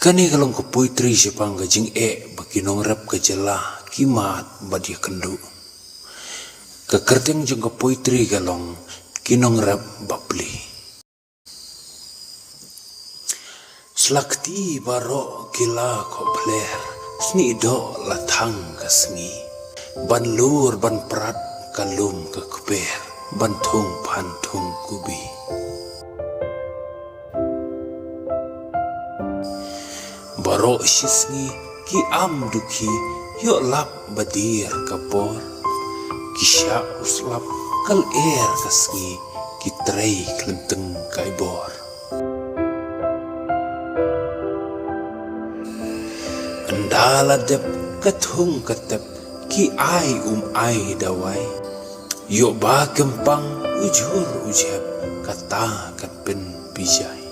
Kani kalong ko poetry sipang gajing baginong rap gajala kimat badia kendu. Kekerteng jeng ko poetry kalong kinong rap babli. Slakti baro gila ko bler sni do latang kasngi. Ban lur ban prat kalum ke kuber ban tung pantung kubi. Baro sisngi ki am dukhi yo lap badir kapor. Kisya uslap kal kasngi ki trei klenteng kaibor. Andala dep katung katep ki ai dawai. Yo ba kempang ujur ujeb kata kat pen bijai.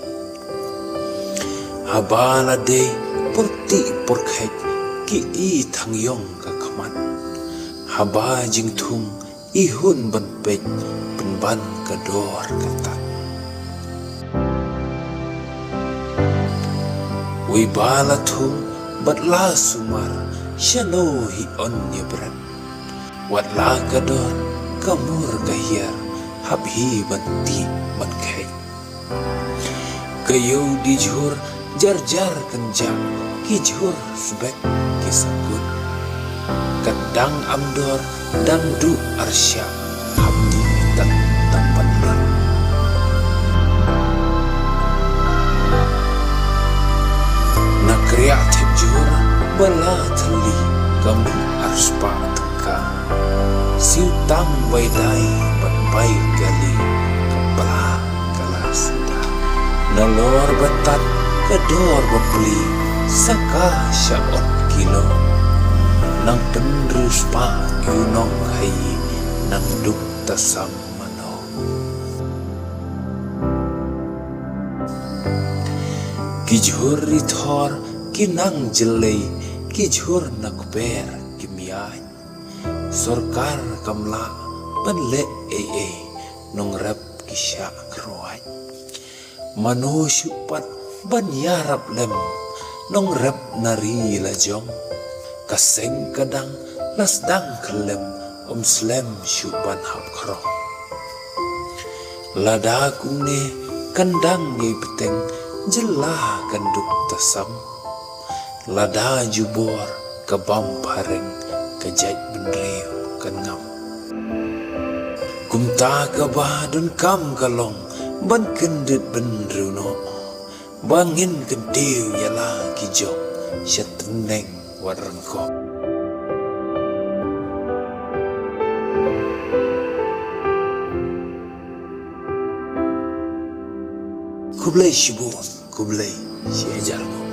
Habala de porti porkhek ki thang yong ka khamat. Haba jing thum ihun ban pek ban ka dor katat. Wi bala thum batla sumar shano hi on yebrat. Wat la ka dor kamur kahir habhi banti ban khek. Kayo di jhur jar kenjang ki jhur subek ki sakut. Kadang amdor dang du arsya habdi tan tampan lor. Nakriya thep jhur bala thali kami arspa teka. Siu tam bai dai ban bai gali kepala kalas da. Nalor batat kador babli saka syaot kilo. Nang pendrus pa yunong hai nang duk tasam mano. Kijhur rithor kinang jelei kijhur nakber kimyai. Sorkar kamla banle nong rap kisya kroai. Mano syupat ban yarap lem nong rap nari lajong. Kaseng kadang lasdang kelem slem syupan hap krong. Lada kune kandang ngai peteng jelah kanduk tasam. Lada jubor kabam pareng kajait benriu kenam. Kumta kabah dun kam kalong ban kendit benriu no. Bangin kedeu yala kijok syateneng warengkop. Kublai shibun, kublai si ajarku.